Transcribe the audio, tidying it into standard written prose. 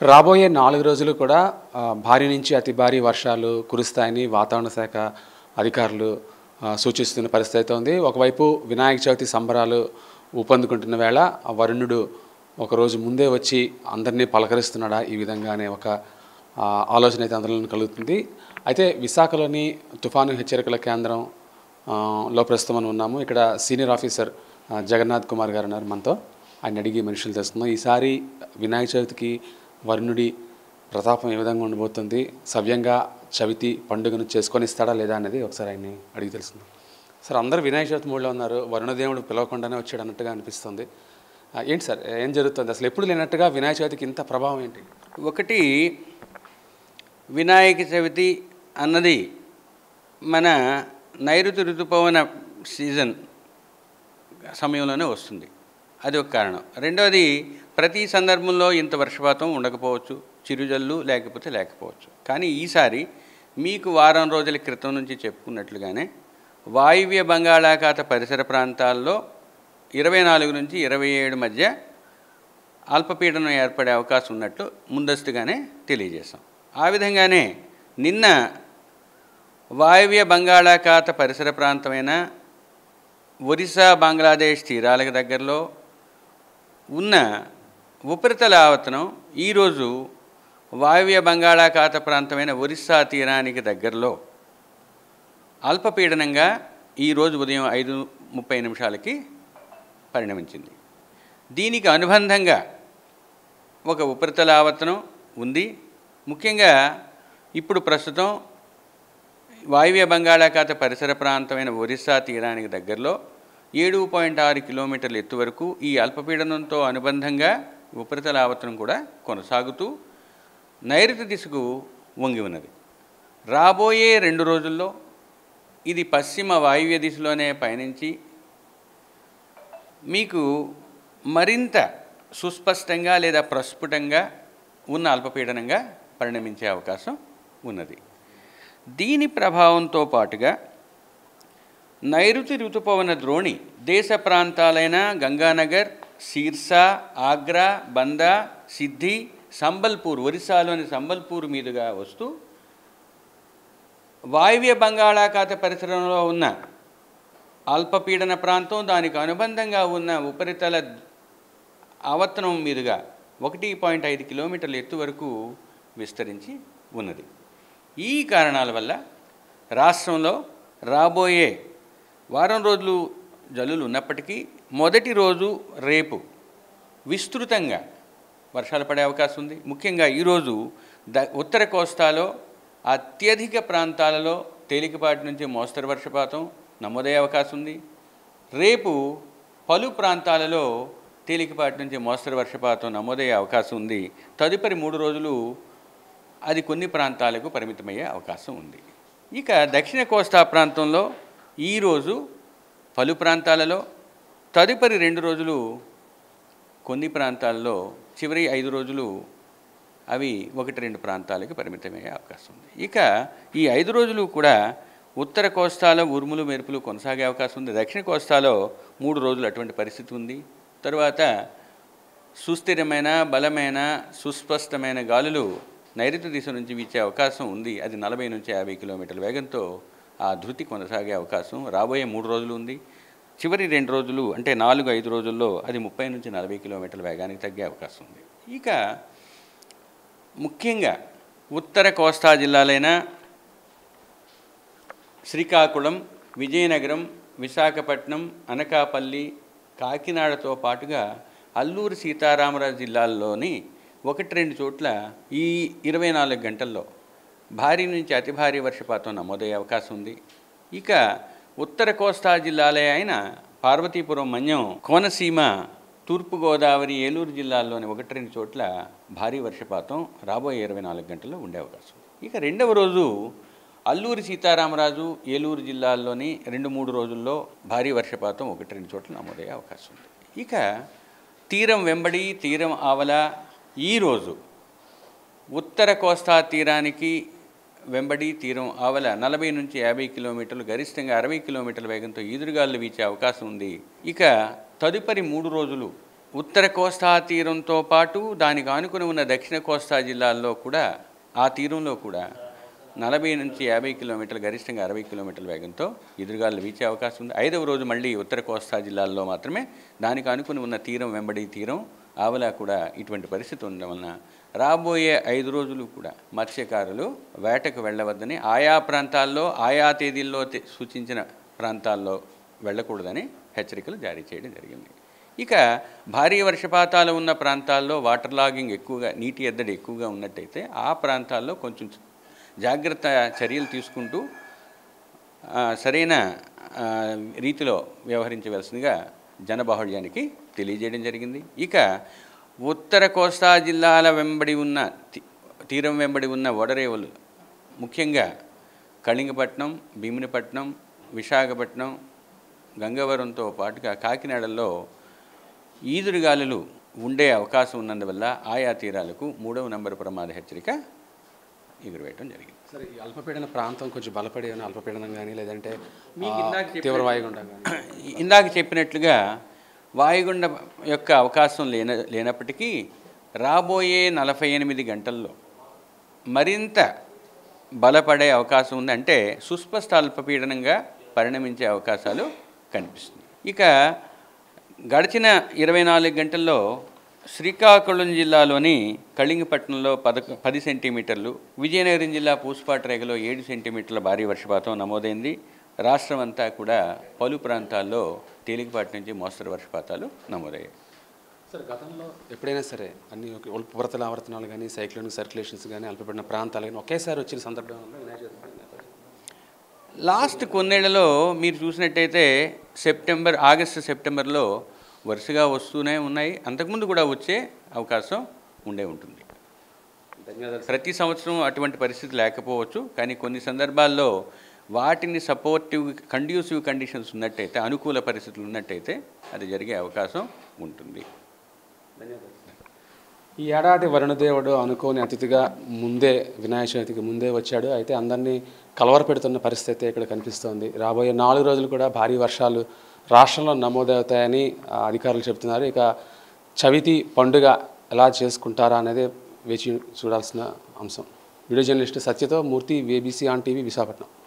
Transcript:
రాబోయే 4 రోజులు కూడా భారీ నుంచి అతి భారీ వర్షాలు కురుస్తాయని వాతావరణ శాఖ అధికారులు సూచిస్తున్న పరిస్థితి అయితే ఉంది. ఒకవైపు వినాయక చవితి సంబరాలు ఊపందుకుంటున్న వేళ వరుణుడు ఒకరోజు ముందే వచ్చి అందరినీ పలకరిస్తున్నాడా ఈ విధంగా అనే ఒక ఆలోచన అయితే అందరిలో కలుగుతుంది. అయితే విశాఖలోని తుఫాను హెచ్చరికల కేంద్రం లో ప్రస్తుతం మనం ఉన్నాము. ఇక్కడ సీనియర్ ఆఫీసర్ జగన్నాథ్ కుమార్ గారు ఉన్నారు మనతో. ఆయన అడిగి మనుషులు తెలుస్తున్నాం. ఈసారి వినాయక చవితికి వరుణుడి ప్రతాపం ఏ విధంగా ఉండబోతుంది, సవ్యంగా చవితి పండుగను చేసుకొని ఇస్తాడా లేదా అనేది ఒకసారి ఆయన్ని అడిగి తెలుస్తుంది. సార్, అందరూ వినాయక చవితి మూడులో ఉన్నారు, వరుణదేవుడు పిలవకుండానే వచ్చాడు అన్నట్టుగా అనిపిస్తుంది. ఏంటి సార్, ఏం జరుగుతుంది అసలు? ఎప్పుడు లేనట్టుగా వినాయక చవితికి ఇంత ప్రభావం ఏంటి? ఒకటి, వినాయక చవితి అన్నది మన నైరుతి ఋతుపవన సీజన్ సమయంలోనే వస్తుంది, అది ఒక కారణం. రెండవది, ప్రతి సందర్భంలో ఇంత వర్షపాతం ఉండకపోవచ్చు, చిరుజల్లు లేకపోవచ్చు. కానీ ఈసారి మీకు వారం రోజుల క్రితం నుంచి చెప్పుకున్నట్లుగానే వాయువ్య బంగాళాఖాత పరిసర ప్రాంతాల్లో 24 నుంచి 27 మధ్య అల్పపీడనం ఏర్పడే అవకాశం ఉన్నట్లు ముందస్తుగానే తెలియజేశాం. ఆ విధంగానే నిన్న వాయువ్య బంగాళాఖాత పరిసర ప్రాంతమైన ఒరిస్సా బంగ్లాదేశ్ తీరాలకు దగ్గరలో ఉన్న ఉపరితల ఆవర్తనం ఈరోజు వాయువ్య బంగాళాఖాత ప్రాంతమైన ఒరిస్సా తీరానికి దగ్గరలో అల్పపీడనంగా ఈరోజు ఉదయం 5:30 పరిణమించింది. దీనికి అనుబంధంగా ఒక ఉపరితల ఆవర్తనం ఉంది. ముఖ్యంగా ఇప్పుడు ప్రస్తుతం వాయువ్య బంగాళాఖాత పరిసర ప్రాంతమైన ఒరిస్సా తీరానికి దగ్గరలో 7.6 కిలోమీటర్ల ఎత్తు వరకు ఈ అల్పపీడనంతో అనుబంధంగా ఉపరితల ఆవర్తనం కూడా కొనసాగుతూ నైరుతి దిశకు వంగి ఉన్నది. రాబోయే 2 రోజుల్లో ఇది పశ్చిమ వాయువ్య దిశలోనే పయనించి మీకు మరింత సుస్పష్టంగా లేదా ప్రస్ఫుటంగా ఉన్న అల్పపీడనంగా పరిణమించే అవకాశం ఉన్నది. దీని ప్రభావంతో పాటుగా నైరుతి ఋతుపవన ద్రోణి దేశ ప్రాంతాలైన గంగానగర్, సిర్సా, ఆగ్రా, బందా, సిద్ధి, సంబల్పూర్, ఒరిస్సాలోని సంబల్పూర్ మీదుగా వస్తూ వాయువ్య బంగాళాఖాత పరిసరంలో ఉన్న అల్పపీడన ప్రాంతం, దానికి అనుబంధంగా ఉన్న ఉపరితల ఆవర్తనం మీదుగా 1.5 కిలోమీటర్ల ఎత్తు వరకు విస్తరించి ఉన్నది. ఈ కారణాల వల్ల రాష్ట్రంలో రాబోయే వారం రోజులు జల్లులు ఉన్నప్పటికీ మొదటి రోజు రేపు విస్తృతంగా వర్షాలు పడే అవకాశం ఉంది. ముఖ్యంగా ఈరోజు ఉత్తర కోస్తాలో అత్యధిక ప్రాంతాలలో తేలికపాటి నుంచి మోస్తరు వర్షపాతం నమోదయ్యే అవకాశం ఉంది. రేపు పలు ప్రాంతాలలో తేలికపాటి నుంచి మోస్తరు వర్షపాతం నమోదయ్యే అవకాశం ఉంది. తదుపరి 3 రోజులు అది కొన్ని ప్రాంతాలకు పరిమితమయ్యే అవకాశం ఉంది. ఇక దక్షిణ కోస్తా ప్రాంతంలో ఈరోజు పలు ప్రాంతాలలో, తదుపరి 2 రోజులు కొన్ని ప్రాంతాల్లో, చివరి 5 రోజులు అవి 1-2 ప్రాంతాలకు పరిమితమయ్యే అవకాశం ఉంది. ఇక ఈ 5 రోజులు కూడా ఉత్తర కోస్తాలో ఉరుములు మెరుపులు కొనసాగే అవకాశం ఉంది. దక్షిణ కోస్తాలో 3 రోజులు అటువంటి పరిస్థితి ఉంది. తరువాత సుస్థిరమైన, బలమైన, సుస్పష్టమైన గాలులు నైరుతి దిశ నుంచి వీచే అవకాశం ఉంది. అది 40 నుంచి 50 కిలోమీటర్ల వేగంతో ఆ ధృతి కొనసాగే అవకాశం రాబోయే 3 రోజులు ఉంది. చివరి 2 రోజులు అంటే 4-5 రోజుల్లో అది 30 నుంచి 40 కిలోమీటర్ల వేగానికి తగ్గే అవకాశం ఉంది. ఇక ముఖ్యంగా ఉత్తర కోస్తా జిల్లాలైన శ్రీకాకుళం, విజయనగరం, విశాఖపట్నం, అనకాపల్లి, కాకినాడతో పాటుగా అల్లూరు సీతారామరాజు జిల్లాల్లోని 1-2 చోట్ల ఈ 24 గంటల్లో భారీ నుంచి అతి భారీ వర్షపాతం నమోదయ్యే అవకాశం ఉంది. ఇక ఉత్తర కోస్తా జిల్లాలే అయిన పార్వతీపురం, మన్యం, కోనసీమ, తూర్పుగోదావరి, ఏలూరు జిల్లాల్లోని 1-2 చోట్ల భారీ వర్షపాతం రాబోయే 24 గంటల్లో ఉండే అవకాశం ఉంది. ఇక రెండవ రోజు అల్లూరి సీతారామరాజు, ఏలూరు జిల్లాల్లోని 2-3 రోజుల్లో భారీ వర్షపాతం 1-2 చోట్ల నమోదయ్యే అవకాశం ఉంది. ఇక తీరం వెంబడి, తీరం ఆవల ఈరోజు ఉత్తర కోస్తా తీరానికి వెంబడి, తీరం ఆవల 40 నుంచి 50 కిలోమీటర్లు, గరిష్టంగా 60 కిలోమీటర్ల వేగంతో ఈదురుగాలు వీచే అవకాశం ఉంది. ఇక తదుపరి 3 రోజులు ఉత్తర కోస్తా తీరంతో పాటు దానికి ఆనుకుని ఉన్న దక్షిణ కోస్తా జిల్లాల్లో కూడా ఆ తీరంలో కూడా 40 నుంచి 50 కిలోమీటర్లు, గరిష్టంగా 60 కిలోమీటర్ల వేగంతో ఎదురుగాలు వీచే అవకాశం ఉంది. 5వ రోజు మళ్ళీ ఉత్తర కోస్తా జిల్లాల్లో మాత్రమే దానికి ఆనుకుని ఉన్న తీరం వెంబడి తీరం ఆవలా కూడా ఇటువంటి పరిస్థితి ఉండడం వలన రాబోయే 5 రోజులు కూడా మత్స్యకారులు వేటకు వెళ్ళవద్దని, ఆయా ప్రాంతాల్లో ఆయా తేదీల్లో సూచించిన ప్రాంతాల్లో వెళ్ళకూడదని హెచ్చరికలు జారీ చేయడం జరిగింది. ఇక భారీ వర్షపాతాలు ఉన్న ప్రాంతాల్లో వాటర్ లాగింగ్ ఎక్కువగా, నీటి ఎద్దడి ఎక్కువగా ఉన్నట్టయితే ఆ ప్రాంతాల్లో కొంచెం జాగ్రత్త చర్యలు తీసుకుంటూ సరైన రీతిలో వ్యవహరించవలసిందిగా జనబాహుళ్యానికి తెలియజేయడం జరిగింది. ఇక ఉత్తర కోస్తా జిల్లాల వెంబడి ఉన్న తీరం వెంబడి ఉన్న ఓడరేవులు, ముఖ్యంగా కళింగపట్నం, భీమునిపట్నం, విశాఖపట్నం, గంగవరంతో పాటుగా కాకినాడలో ఈదురుగాలులు ఉండే అవకాశం ఉన్నందువల్ల ఆయా తీరాలకు 3వ నంబరు ప్రమాద హెచ్చరిక ఎగురవేయడం జరిగింది. సరే, ఈ అల్పపీడన ప్రాంతం కొంచెం బలపడి అల్పపీడనం కానీ లేదంటే తీవ్ర వాయుగుండం కానీ ఇందాక చెప్పినట్లుగా వాయుగుండం యొక్క అవకాశం లేనప్పటికీ రాబోయే 48 గంటల్లో మరింత బలపడే అవకాశం ఉంది. అంటే సుస్పష్ట అల్పపీడనంగా పరిణమించే అవకాశాలు కనిపిస్తుంది. ఇక గడిచిన 24 గంటల్లో శ్రీకాకుళం జిల్లాలోని కళింగపట్నంలో 10 సెంటీమీటర్లు, విజయనగరం జిల్లా పూసపాటిరేగలో 7 సెంటీమీటర్ల భారీ వర్షపాతం నమోదైంది. రాష్ట్రం అంతా కూడా పలు ప్రాంతాల్లో తేలికపాటి నుంచి మోస్తరు వర్షపాతాలు నమోదయ్యాయి. సరే, గతంలో ఎప్పుడైనా సరే అన్ని ఉపరితల ఆవర్తనాలు కానీ, సైక్లోనిక్ సర్క్యులేషన్స్ కానీ, అల్పపీడన ప్రాంతాలు కానీ ఒకేసారి వచ్చిన సందర్భంలో లాస్ట్ కొన్నేళ్లలో మీరు చూసినట్టయితే ఆగస్టు సెప్టెంబర్లో వరుసగా వస్తూనే ఉన్నాయి. అంతకుముందు కూడా వచ్చే అవకాశం ఉంటుంది. ధన్యవాదాలు. ప్రతి సంవత్సరం అటువంటి పరిస్థితి లేకపోవచ్చు, కానీ కొన్ని సందర్భాల్లో వాటిని కండ్యూసివ్ కండిషన్స్ ఉన్నట్టయితే, అనుకూల పరిస్థితులు ఉన్నట్టయితే అది జరిగే అవకాశం ఉంటుంది. ధన్యవాదాలు. ఈ ఏడాది వరుణదేవుడు అనుకోని అతిథిగా వినాయక చవితికి ముందే వచ్చాడు. అయితే అందరినీ కలవరపెడుతున్న పరిస్థితి ఇక్కడ కనిపిస్తోంది. రాబోయే 4 రోజులు కూడా భారీ వర్షాలు రాష్ట్రంలో నమోదవుతాయని అధికారులు చెబుతున్నారు. ఇక చవితి పండుగ ఎలా చేసుకుంటారా అనేది వేచి చూడాల్సిన అంశం. వీడియో జర్నలిస్ట్ సత్యతో Murthy, VBC on TV, Visakhapatnam.